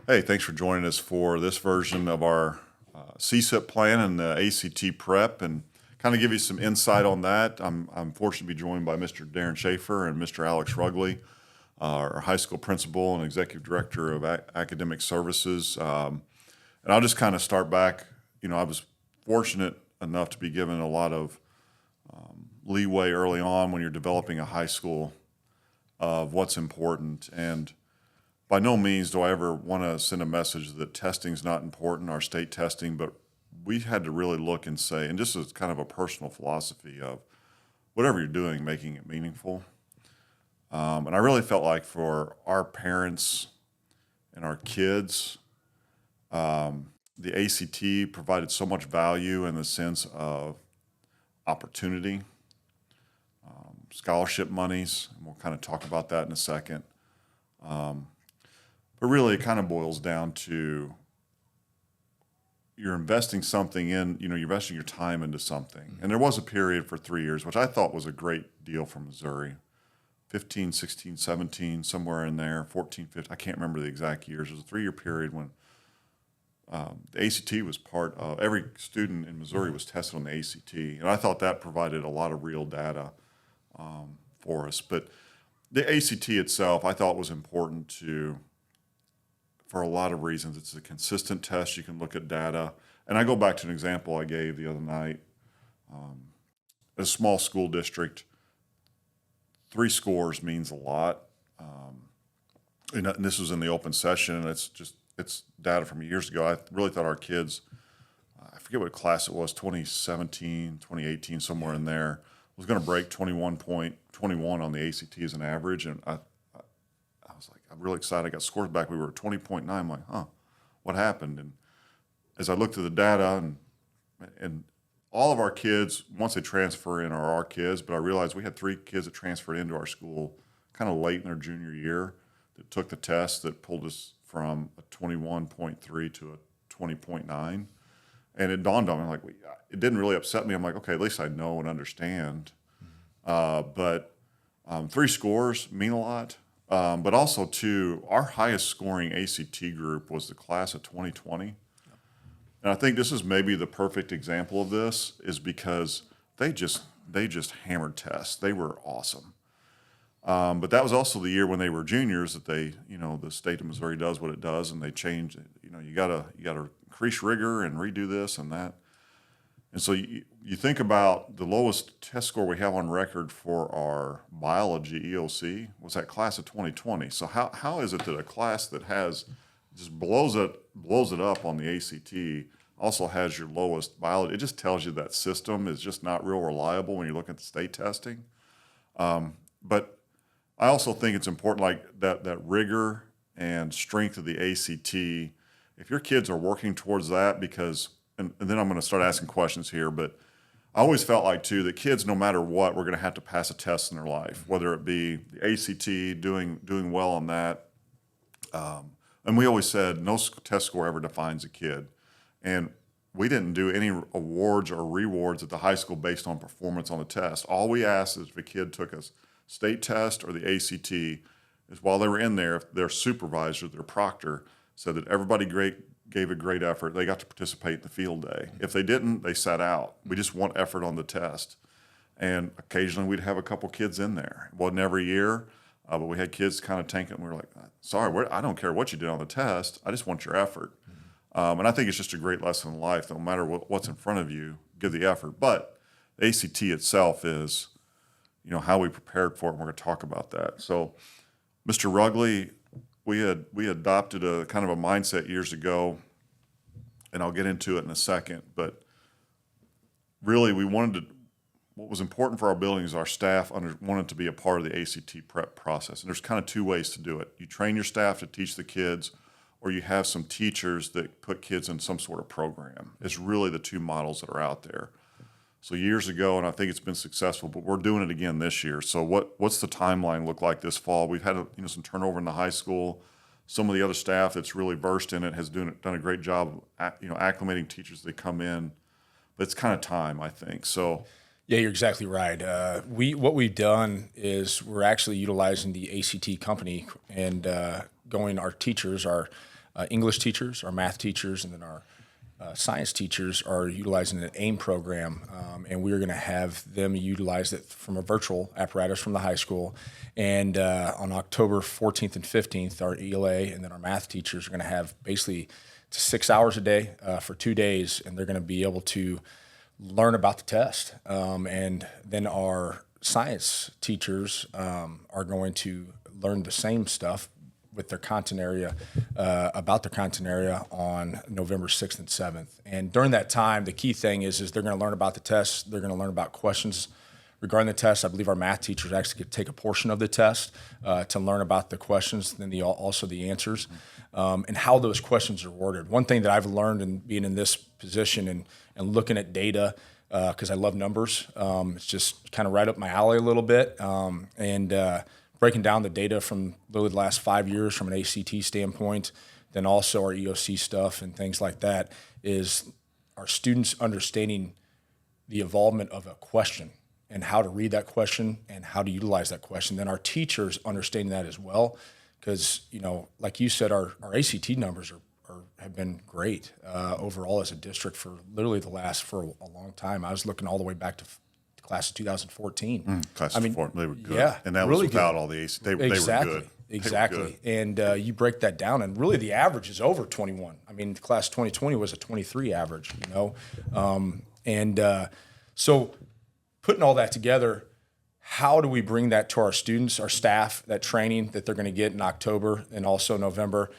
Hey, thanks for joining us for this version of our CSIP plan and the ACT prep, and kind of give you some insight on that. I'm fortunate to be joined by Mr. Darren Schaefer and Mr. Alex Rugley, our high school principal and executive director of academic services. And I'll just kind of start back. I was fortunate enough to be given a lot of leeway early on when you're developing a high school of what's important. And by no means do I ever want to send a message that testing's not important, our state testing, but we had to really look and say, and this is kind of a personal philosophy of whatever you're doing, making it meaningful. And I really felt like for our parents and our kids, the ACT provided so much value in the sense of opportunity, scholarship monies, and we'll kind of talk about that in a second. But really, it kind of boils down to you're investing something in, you're investing your time into something. And there was a period for 3 years, which I thought was a great deal for Missouri. 15, 16, 17, somewhere in there, 14, 15, I can't remember the exact years. It was a 3-year period when the ACT was part of, every student in Missouri was tested on the ACT. And I thought that provided a lot of real data for us. But the ACT itself, I thought was important for a lot of reasons. It's a consistent test. You can look at data. And I go back to an example I gave the other night. A small school district, 3 scores means a lot. And this was in the open session, and it's data from years ago. I really thought our kids, I forget what class it was, 2017, 2018, somewhere in there, was going to break 21.21 on the ACT as an average. And I was like, I'm really excited. I got scores back. We were at 20.9. I'm like, what happened? And as I looked at the data, and all of our kids, once they transfer in, are our kids, but I realized we had 3 kids that transferred into our school kind of late in their junior year that took the test that pulled us from a 21.3 to a 20.9. And it dawned on me, like, it didn't really upset me. I'm like, okay, at least I know and understand. But 3 scores mean a lot. But also, too, our highest scoring ACT group was the class of 2020. And I think this is maybe the perfect example of this, is because they just hammered tests. They were awesome. But that was also the year when they were juniors that the state of Missouri does what it does, and they change it. You gotta increase rigor and redo this and that. And so you think about the lowest test score we have on record for our biology EOC was that class of 2020. So how is it that a class that has just blows it up on the ACT also has your lowest biology? It just tells you that system is just not real reliable when you look at the state testing. But I also think it's important, like that rigor and strength of the ACT. If your kids are working towards that, because and then I'm going to start asking questions here, but I always felt like, too, that kids, no matter what, we're going to have to pass a test in their life, whether it be the ACT, doing well on that. And we always said no test score ever defines a kid. And we didn't do any awards or rewards at the high school based on performance on the test. All we asked is if a kid took a state test or the ACT, is while they were in there, if their supervisor, their proctor, said that everybody gave a great effort, they got to participate in the field day. If they didn't, they sat out. We just want effort on the test. And occasionally we'd have a couple kids in there. It wasn't every year, but we had kids kind of tanking. We were like, sorry, I don't care what you did on the test. I just want your effort. And I think it's just a great lesson in life. No matter what's in front of you, give the effort. But the ACT itself is, how we prepared for it, and we're going to talk about that. So, Mr. Rugley, we adopted a kind of a mindset years ago, and I'll get into it in a second, but really what was important for our building is our staff wanted to be a part of the ACT prep process. And there's kind of 2 ways to do it. You train your staff to teach the kids, or you have some teachers that put kids in some sort of program. It's really the 2 models that are out there. So years ago, and I think it's been successful, but we're doing it again this year. So what's the timeline look like this fall? We've had some turnover in the high school. Some of the other staff that's really versed in it has done a great job, acclimating teachers that come in. But it's kind of time, I think. So Yeah, you're exactly right. What we've done is we're actually utilizing the ACT company and our teachers are English teachers, our math teachers, and then our science teachers are utilizing an AIM program, and we're going to have them utilize it from a virtual apparatus from the high school. And on October 14th and 15th, our ELA and then our math teachers are going to have basically 6 hours a day for 2 days, and they're going to be able to learn about the test. And then our science teachers are going to learn the same stuff with their content area, about their content area on November 6th and 7th. And during that time, the key thing is they're going to learn about the test. They're going to learn about questions regarding the test. I believe our math teachers actually could take a portion of the test to learn about the questions, then also the answers, and how those questions are worded. One thing that I've learned in being in this position and looking at data, because I love numbers, it's just kind of right up my alley a little bit, and breaking down the data from really the last 5 years from an ACT standpoint, then also our EOC stuff and things like that, is our students understanding the involvement of a question and how to read that question and how to utilize that question. Then our teachers understanding that as well, because, like you said, our ACT numbers have been great overall as a district for literally for a long time. I was looking all the way back to class of 2014. Class of 4, they were good. Yeah, and that really was without good. all the AC. They were good. Exactly. They were good. And you break that down, and really the average is over 21. I mean, the class of 2020 was a 23 average, So putting all that together, how do we bring that to our students, our staff, that training that they're going to get in October and also November,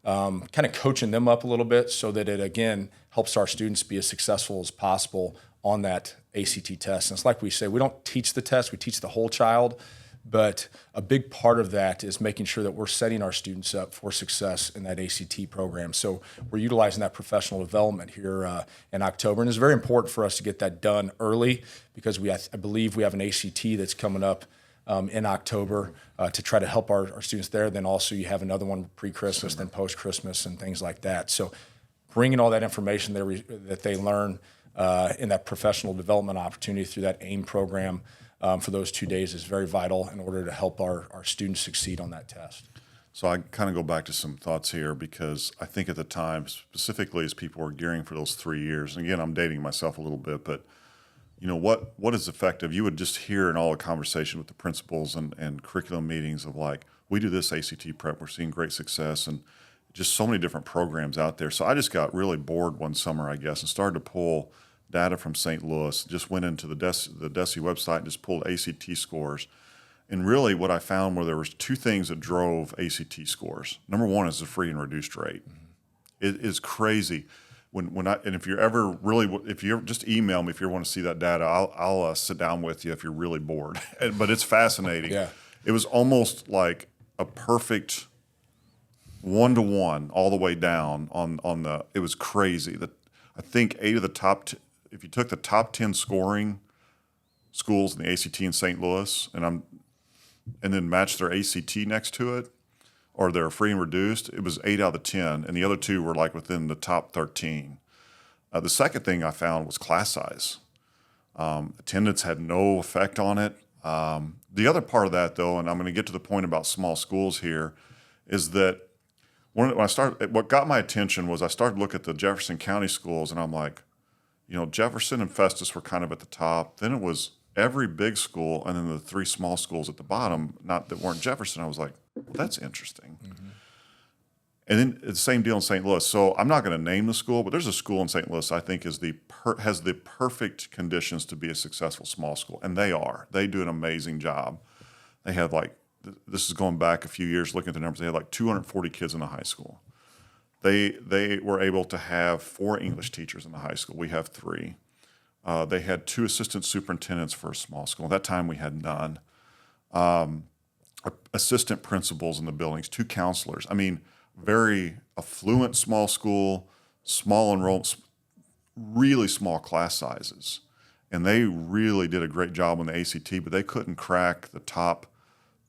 kind of coaching them up a little bit so that it, again, helps our students be as successful as possible on that ACT test. And it's like we say, we don't teach the test, we teach the whole child, but a big part of that is making sure that we're setting our students up for success in that ACT program. So we're utilizing that professional development here in October, and it's very important for us to get that done early because I believe we have an ACT that's coming up in October to try to help our students there. Then also you have another one pre-Christmas, then post-Christmas and things like that. So bringing all that information that they learn in that professional development opportunity through that AIM program for those 2 days is very vital in order to help our students succeed on that test. So I kind of go back to some thoughts here because I think at the time, specifically as people were gearing for those 3 years, and again, I'm dating myself a little bit, but what is effective? You would just hear in all the conversation with the principals and curriculum meetings of like, we do this ACT prep, we're seeing great success, and just so many different programs out there. So I just got really bored one summer, I guess, and started to pull data from St. Louis. Just went into the DESE website and just pulled ACT scores. And really what I found were there was two things that drove ACT scores. Number one is the free and reduced rate. Mm-hmm. It is crazy. If you just email me if you want to see that data, I'll sit down with you if you're really bored. But it's fascinating. Yeah. It was almost like a perfect 1-to-1 all the way down on the. It was crazy. I think 8 of the top. If you took the top 10 scoring schools in the ACT in St. Louis, and then matched their ACT next to it, or their free and reduced, it was 8 out of the 10, and the other 2 were like within the top 13. The second thing I found was class size. Attendance had no effect on it. The other part of that, though, and I'm going to get to the point about small schools here, is that what got my attention was I started to look at the Jefferson County schools, and I'm like, Jefferson and Festus were kind of at the top. Then it was every big school, and then the 3 small schools at the bottom, not that weren't Jefferson. I was like, well, that's interesting. Mm-hmm. And then the same deal in St. Louis. So I'm not going to name the school, but there's a school in St. Louis I think has the perfect conditions to be a successful small school, and they are. They do an amazing job. They have this is going back a few years, looking at the numbers. They had 240 kids in the high school. They were able to have 4 English teachers in the high school. We have 3. They had 2 assistant superintendents for a small school. At that time, we had none. Assistant principals in the buildings, 2 counselors. I mean, very affluent small school, small enrollment, really small class sizes. And they really did a great job on the ACT, but they couldn't crack the top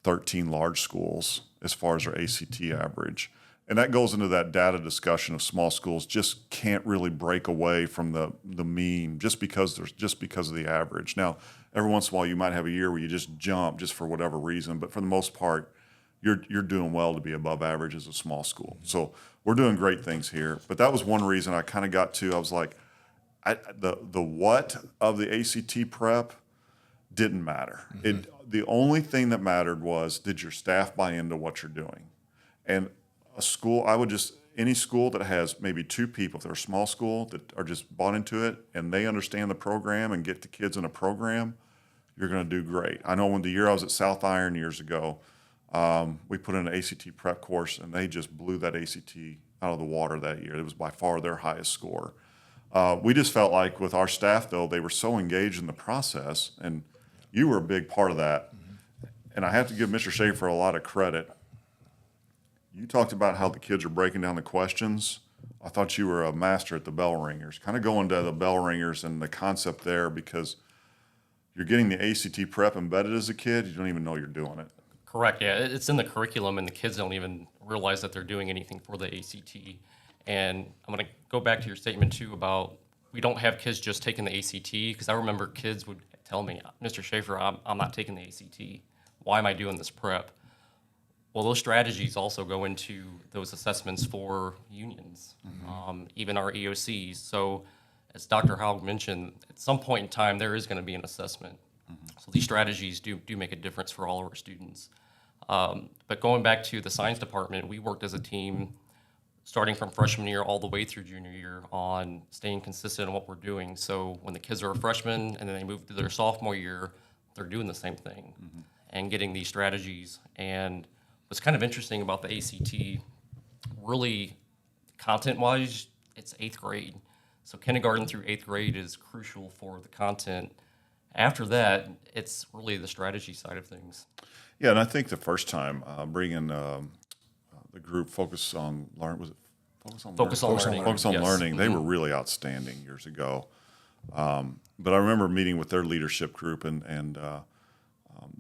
13 large schools as far as their ACT average. And that goes into that data discussion of small schools just can't really break away from the mean just because of the average. Now, every once in a while you might have a year where you just jump just for whatever reason, but for the most part, you're doing well to be above average as a small school. So we're doing great things here. But that was one reason I kind of got to. I was like, the what of the ACT prep didn't matter. The only thing that mattered was, did your staff buy into what you're doing? And a school, any school that has maybe 2 people, if they're a small school, that are just bought into it and they understand the program and get the kids in a program, you're going to do great. I know when the year I was at South Iron years ago, we put in an ACT prep course and they just blew that ACT out of the water that year. It was by far their highest score. We just felt like with our staff, though, they were so engaged in the process, and you were a big part of that. And I have to give Mr. Schaefer a lot of credit. You talked about how the kids are breaking down the questions. I thought you were a master at the bell ringers, kind of going to the bell ringers and the concept there, because you're getting the ACT prep embedded as a kid. You don't even know you're doing it. Correct. Yeah, it's in the curriculum, and the kids don't even realize that they're doing anything for the ACT. And I'm going to go back to your statement too about we don't have kids just taking the ACT, because I remember kids would tell me, Mr. Schaefer, I'm not taking the ACT. Why am I doing this prep? Well, those strategies also go into those assessments for unions, even our EOCs. So as Dr. Haug mentioned, at some point in time, there is going to be an assessment. So these strategies do make a difference for all of our students. But going back to the science department, we worked as a team starting from freshman year all the way through junior year on staying consistent in what we're doing. So when the kids are a freshman and then they move to their sophomore year, they're doing the same thing and getting these strategies. And what's kind of interesting about the ACT, really content-wise, it's 8th grade. So kindergarten through 8th grade is crucial for the content. After that, it's really the strategy side of things. Yeah, and I think the first time bringing the group Focus on Learning, was it Focus on Focus Learning? on Learning, Focus on yes. Learning. They were really outstanding years ago. But I remember meeting with their leadership group, and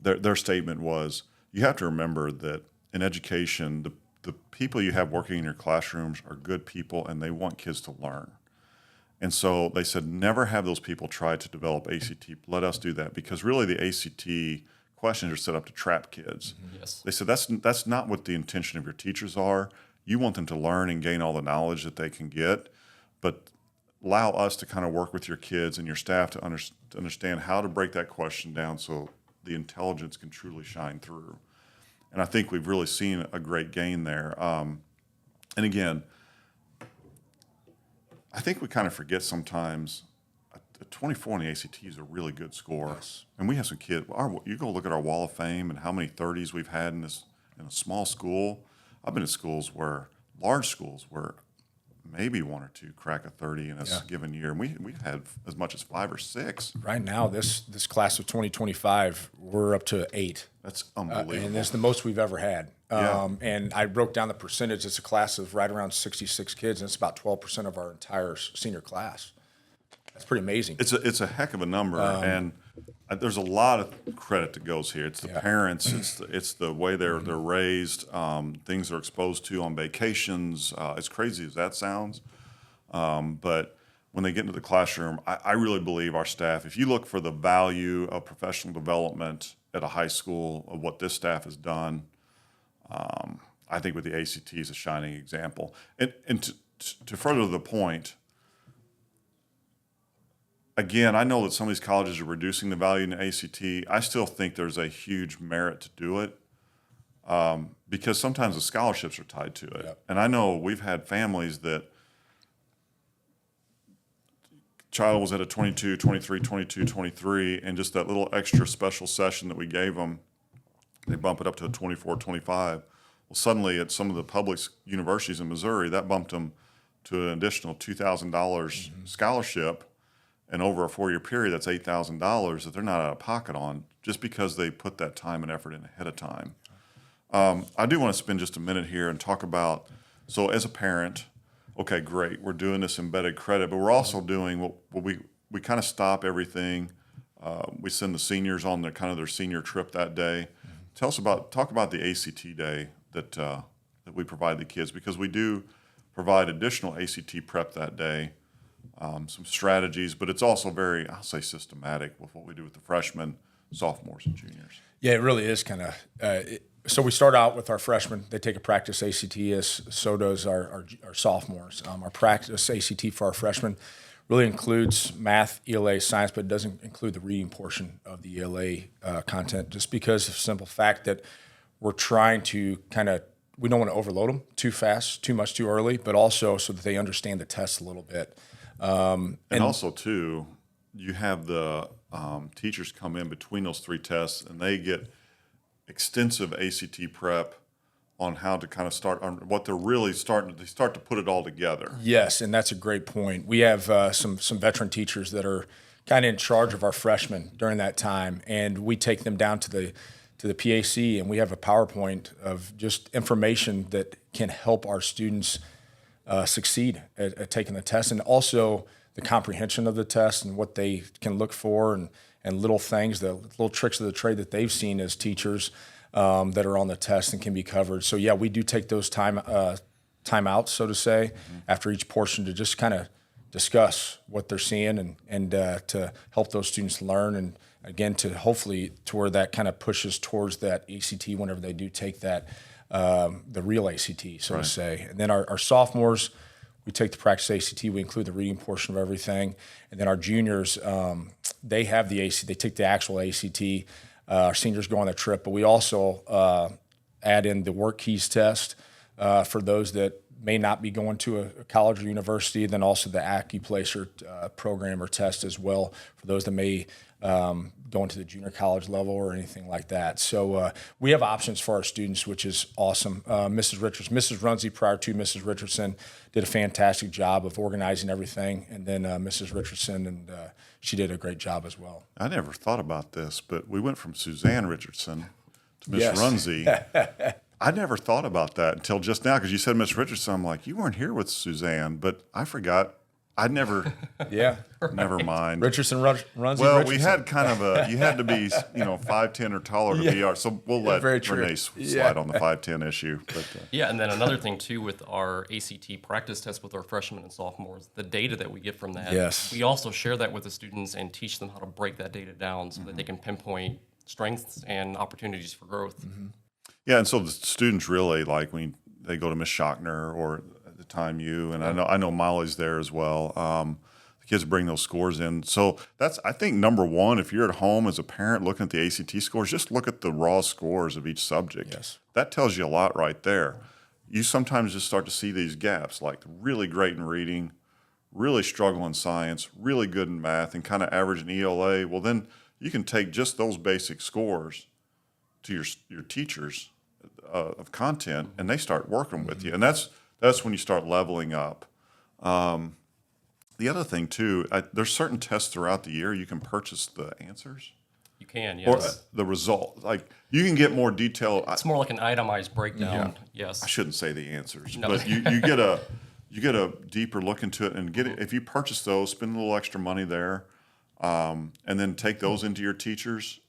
their statement was, you have to remember that in education, the people you have working in your classrooms are good people, and they want kids to learn. And so they said, never have those people try to develop ACT. Let us do that, because really the ACT questions are set up to trap kids. Yes. They said that's not what the intention of your teachers are. You want them to learn and gain all the knowledge that they can get, but allow us to kind of work with your kids and your staff to understand how to break that question down so the intelligence can truly shine through. And I think we've really seen a great gain there. And again, I think we kind of forget sometimes a 24 on the ACT is a really good score. Yes. And we have some kids. You go look at our Wall of Fame and how many 30s we've had in a small school. I've been at large schools where maybe 1 or 2 crack a 30 in a given year. And we've had as much as 5 or 6. Right now, this class of 2025, we're up to 8. That's unbelievable. And that's the most we've ever had. Yeah. And I broke down the percentage. It's a class of right around 66 kids, and it's about 12% of our entire senior class. That's pretty amazing. It's a heck of a number, and there's a lot of credit that goes here. It's the parents, it's the way they're raised, things they're exposed to on vacations. As crazy as that sounds, but when they get into the classroom, I really believe our staff. If you look for the value of professional development at a high school of what this staff has done, I think with the ACT is a shining example. And to further the point. Again, I know that some of these colleges are reducing the value in the ACT. I still think there's a huge merit to do it because sometimes the scholarships are tied to it. Yep. And I know we've had families that child was at a 22, 23, 22, 23, and just that little extra special session that we gave them, they bump it up to a 24, 25. Well, suddenly at some of the public universities in Missouri, that bumped them to an additional $2,000 scholarship. And over a 4-year period, that's $8,000 that they're not out of pocket on just because they put that time and effort in ahead of time. I do want to spend just a minute here and talk about, so as a parent, okay, great, we're doing this embedded credit, but we're also doing what we kind of stop everything. We send the seniors on their senior trip that day. Talk about the ACT day that we provide the kids, because we do provide additional ACT prep that day. Some strategies, but it's also very, I'll say, systematic with what we do with the freshmen, sophomores, and juniors. Yeah, it really is kind of So we start out with our freshmen. They take a practice ACT, as so does our sophomores. Our practice ACT for our freshmen really includes math, ELA, science, but it doesn't include the reading portion of the ELA content, just because of the simple fact that we're trying to we don't want to overload them too fast, too much, too early, but also so that they understand the test a little bit. And also, too, you have the teachers come in between those three tests, and they get extensive ACT prep on how to kind of start on what they're really starting. They start to put it all together. Yes, and that's a great point. We have some veteran teachers that are kind of in charge of our freshmen during that time, and we take them down to the PAC, and we have a PowerPoint of just information that can help our students succeed at taking the test, and also the comprehension of the test and what they can look for, and little things, the little tricks of the trade that they've seen as teachers that are on the test and can be covered. So yeah, we do take those timeouts, so to say, after each portion to just kind of discuss what they're seeing and to help those students learn, and again to hopefully to where that kind of pushes towards that ACT whenever they do take that the real ACT, so to say. And then our sophomores, we take the practice ACT. We include the reading portion of everything, and then our juniors, they have the ACT. They take the actual ACT. Our seniors go on the trip, but we also add in the work keys test for those that may not be going to a college or university. Then also the AccuPlacer program or test as well for those that may go into the junior college level or anything like that. So we have options for our students, which is awesome. Mrs. Runze, prior to Mrs. Richardson, did a fantastic job of organizing everything, and then Mrs. Richardson, and she did a great job as well. I never thought about this, but we went from Suzanne Richardson to Miss Yes. Runze. I never thought about that until just now, because you said Miss Richardson. I'm like, you weren't here with Suzanne, but I forgot. I never. Yeah. Never mind. Richardson runs. Well, Richardson. we had kind of a. You had to be, 5'10" or taller to be our. So we'll let very true. Renee slide on the 5'10" issue. But Yeah, and then another thing too with our ACT practice test with our freshmen and sophomores, the data that we get from that, Yes. we also share that with the students and teach them how to break that data down so that they can pinpoint strengths and opportunities for growth. yeah, and so the students really like when they go to Miss Shockner or at the time you, and I know Molly's there as well. The kids bring those scores in. So that's, I think, number one. If you're at home as a parent looking at the ACT scores, just look at the raw scores of each subject. Yes. That tells you a lot right there. You sometimes just start to see these gaps, like really great in reading, really struggle in science, really good in math, and kind of average in ELA. Well, then you can take just those basic scores to your teachers of content, and they start working with you. And that's when you start leveling up. The other thing, too, there's certain tests throughout the year you can purchase the answers You can, or yes. the result. Like, you can get more detail. It's more like an itemized breakdown. Yes. I shouldn't say the answers, No. but you get a deeper look into it, and get it. If you purchase those, spend a little extra money there, and then take those into your teachers.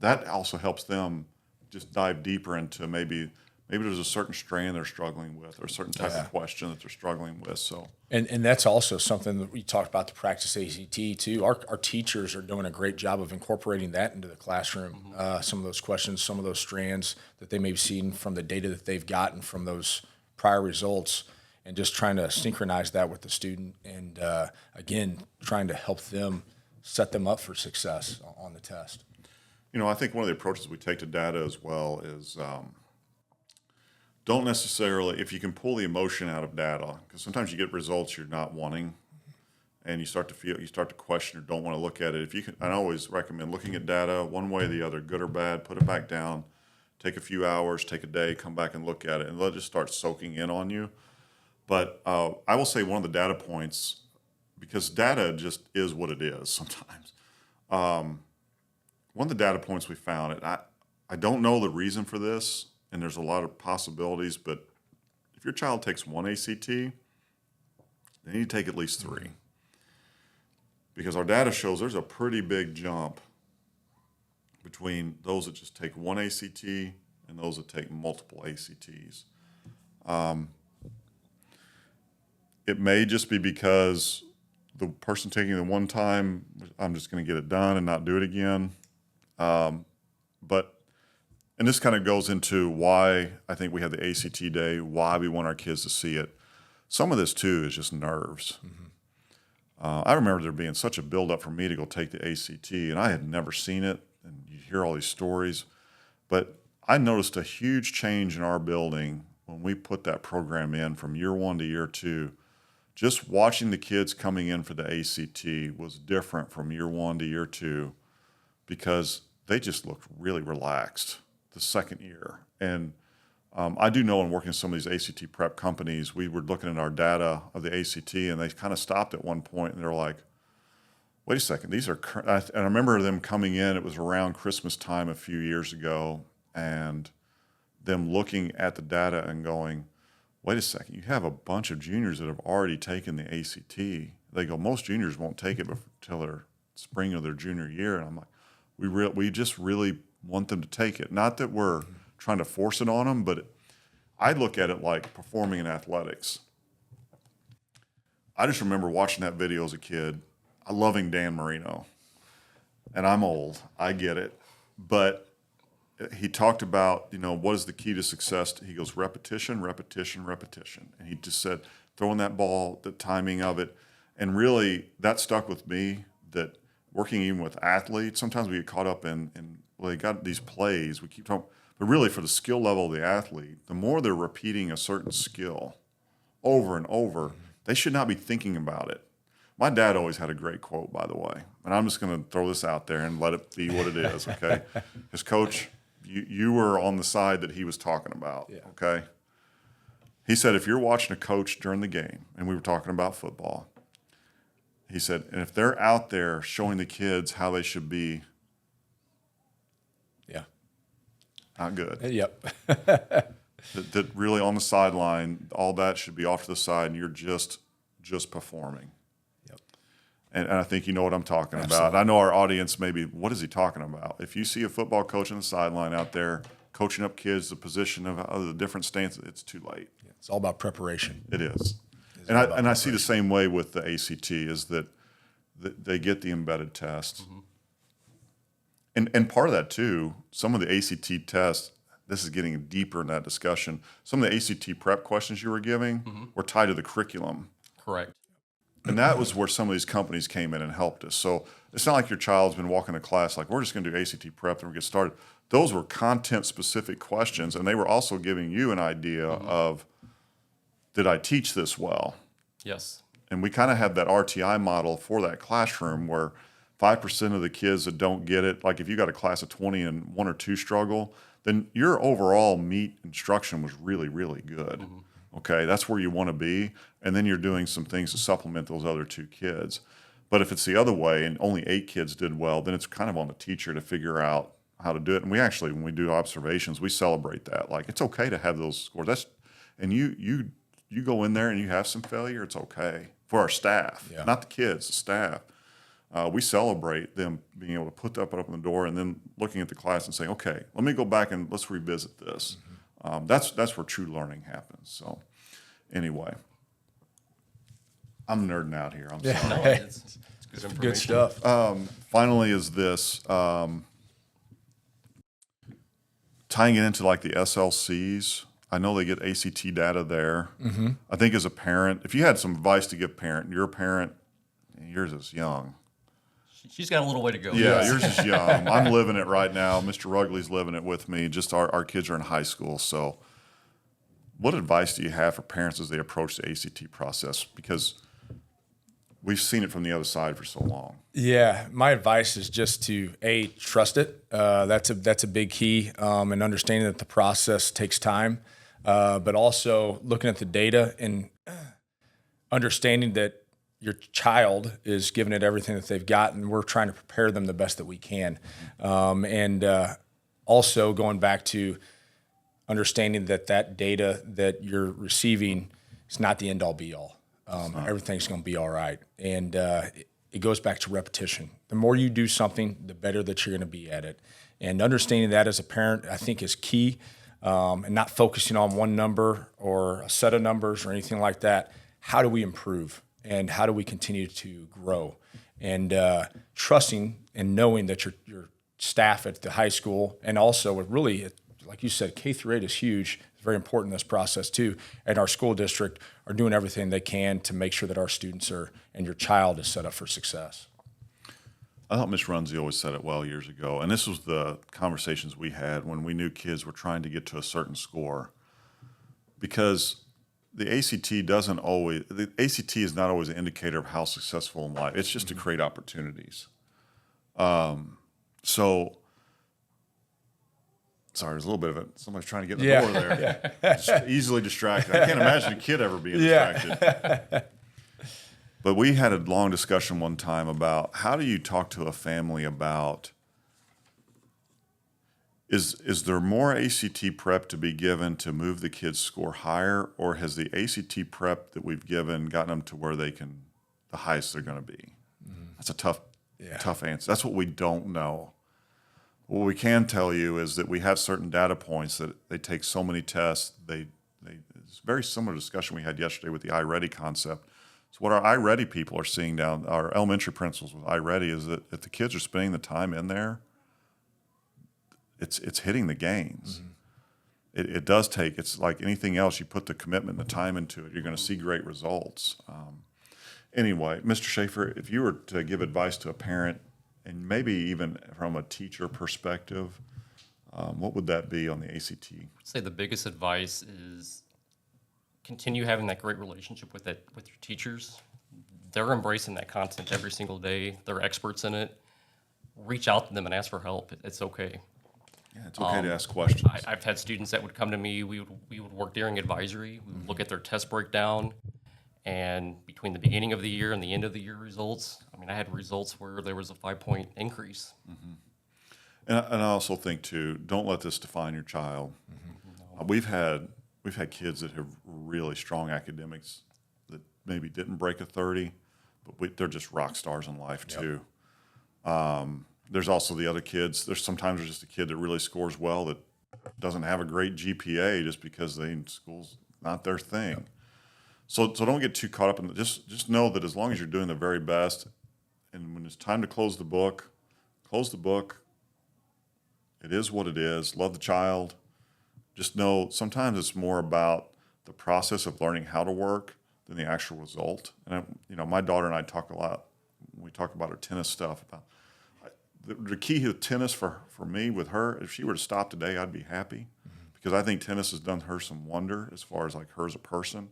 That also helps them just dive deeper into maybe there's a certain strand they're struggling with, or a certain type of question that they're struggling with. So, And that's also something that we talked about, the practice ACT too. Our teachers are doing a great job of incorporating that into the classroom. Some of those questions, some of those strands that they may have seen from the data that they've gotten from those prior results, and just trying to synchronize that with the student, and again, trying to help them set them up for success on the test. I think one of the approaches we take to data as well is don't necessarily, if you can pull the emotion out of data, because sometimes you get results you're not wanting, and you start to question or don't want to look at it. If you can, I always recommend looking at data one way or the other, good or bad, put it back down, take a few hours, take a day, come back and look at it, and let it just start soaking in on you. But I will say one of the data points, because data just is what it is sometimes. One of the data points we found, and I don't know the reason for this, and there's a lot of possibilities, but if your child takes one ACT, they need to take at least 3. Because our data shows there's a pretty big jump between those that just take one ACT and those that take multiple ACTs. It may just be because the person taking the one time, I'm just going to get it done and not do it again. But and this kind of goes into why I think we have the ACT day, why we want our kids to see it. Some of this too is just nerves. I remember there being such a buildup for me to go take the ACT, and I had never seen it. And you hear all these stories, but I noticed a huge change in our building when we put that program in from year 1 to year 2. Just watching the kids coming in for the ACT was different from year 1 to year 2 because they just looked really relaxed the second year. And I do know in working with some of these ACT prep companies, we were looking at our data of the ACT, and they kind of stopped at one point, and they're like, wait a second, these are, and I remember them coming in, it was around Christmas time a few years ago, and them looking at the data and going, wait a second, you have a bunch of juniors that have already taken the ACT. They go, most juniors won't take it until their spring of their junior year. And I'm like, we just really want them to take it. Not that we're trying to force it on them, but I look at it like performing in athletics. I just remember watching that video as a kid, loving Dan Marino. And I'm old, I get it. But he talked about, what is the key to success? He goes, repetition, repetition, repetition. And he just said, throwing that ball, the timing of it. And really, that stuck with me, that working even with athletes, sometimes we get caught up in they got these plays, we keep talking, but really for the skill level of the athlete, the more they're repeating a certain skill over and over, they should not be thinking about it. My dad always had a great quote, by the way, and I'm just going to throw this out there and let it be what it is, okay? His coach, you were on the side that he was talking about, okay? He said, if you're watching a coach during the game, and we were talking about football, he said, and if they're out there showing the kids how they should be, not good. Yep. that really on the sideline, all that should be off to the side, and you're just performing. Yep. And I think you know what I'm talking Absolutely. about. I know our audience maybe, what is he talking about? If you see a football coach on the sideline out there coaching up kids, the position of the different stances, it's too late. Yeah, it's all about preparation. It is. And I see the same way with the ACT, is that they get the embedded test. And part of that too, some of the ACT tests, this is getting deeper in that discussion, some of the ACT prep questions you were giving were tied to the curriculum. Correct. And that was where some of these companies came in and helped us. So it's not like your child's been walking to class like, we're just going to do ACT prep and we get started. Those were content-specific questions, and they were also giving you an idea of, did I teach this well? Yes. And we kind of have that RTI model for that classroom where 5% of the kids that don't get it, like if you got a class of 20 and 1 or 2 struggle, then your overall meat instruction was really, really good. Okay, that's where you want to be. And then you're doing some things to supplement those other 2 kids. But if it's the other way and only 8 kids did well, then it's kind of on the teacher to figure out how to do it. And we actually, when we do observations, we celebrate that. Like, it's okay to have those scores. And you go in there and you have some failure, it's okay. For our staff, not the kids, the staff. We celebrate them being able to put that up on the door and then looking at the class and saying, okay, let me go back and let's revisit this. That's where true learning happens. So anyway, I'm nerding out here. I'm sorry. No, it's good information. Good stuff. Finally is this, tying it into like the SLCs. I know they get ACT data there. I think as a parent, if you had some advice to give you're a parent, yours is young. She's got a little way to go. Yeah, yours is young. I'm living it right now. Mr. Rugley's living it with me. Just our kids are in high school. So what advice do you have for parents as they approach the ACT process? Because we've seen it from the other side for so long. Yeah, my advice is just to trust it. That's a big key, and understanding that the process takes time, but also looking at the data and understanding that your child is giving it everything that they've got, and we're trying to prepare them the best that we can. And also going back to understanding that data that you're receiving is not the end-all, be-all. Everything's going to be all right. And it goes back to repetition. The more you do something, the better that you're going to be at it. And understanding that as a parent, I think, is key, and not focusing on one number or a set of numbers or anything like that. How do we improve? And how do we continue to grow? And trusting and knowing that your staff at the high school, and also really like you said, K through 8 is huge. It's very important in this process too. And our school district are doing everything they can to make sure that our students are and your child is set up for success. I thought Ms. Runzi always said it well years ago, and this was the conversations we had when we knew kids were trying to get to a certain score, because the ACT is not always an indicator of how successful in life. It's just to create opportunities. So, sorry, there's a little bit of it. Somebody's trying to get in the door there. Just easily distracted. I can't imagine a kid ever being distracted. But we had a long discussion one time about how do you talk to a family about, is there more ACT prep to be given to move the kids' score higher, or has the ACT prep that we've given gotten them to where they can, the highest they're going to be? That's a tough answer. That's what we don't know. What we can tell you is that we have certain data points that they take so many tests. It's a very similar discussion we had yesterday with the R-VII concept. So what our R-VII people are seeing down, our elementary principals with R-VII, is that if the kids are spending the time in there, it's hitting the gains. It does take, it's like anything else, you put the commitment and the time into it, you're going to see great results. Anyway, Mr. Schaefer, if you were to give advice to a parent, and maybe even from a teacher perspective, what would that be on the ACT? I'd say the biggest advice is continue having that great relationship with your teachers. They're embracing that content every single day. They're experts in it. Reach out to them and ask for help. It's okay. Yeah, it's okay to ask questions. I've had students that would come to me. We would work during advisory. We would look at their test breakdown, and between the beginning of the year and the end of the year results, I mean, I had results where there was a 5-point increase. And I also think too, don't let this define your child. We've had kids that have really strong academics that maybe didn't break a 30, but they're just rock stars in life too. There's also the other kids. Sometimes there's just a kid that really scores well that doesn't have a great GPA just because school's not their thing. So don't get too caught up in just know that as long as you're doing the very best, and when it's time to close the book. It is what it is. Love the child. Just know sometimes it's more about the process of learning how to work than the actual result. And my daughter and I talk a lot. We talk about her tennis stuff. About the key to tennis for me with her, if she were to stop today, I'd be happy, because I think tennis has done her some wonder as far as like her as a person.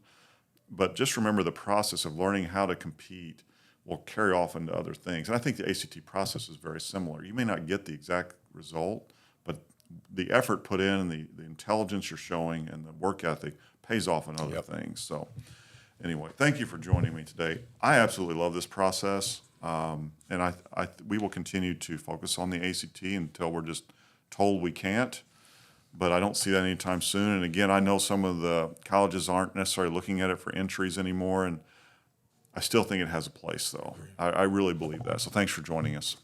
But just remember the process of learning how to compete will carry off into other things. And I think the ACT process is very similar. You may not get the exact result, but the effort put in and the intelligence you're showing and the work ethic pays off in other things. So anyway, thank you for joining me today. I absolutely love this process. And we will continue to focus on the ACT until we're just told we can't. But I don't see that anytime soon. And again, I know some of the colleges aren't necessarily looking at it for entries anymore, and I still think it has a place, though. I really believe that. So thanks for joining us.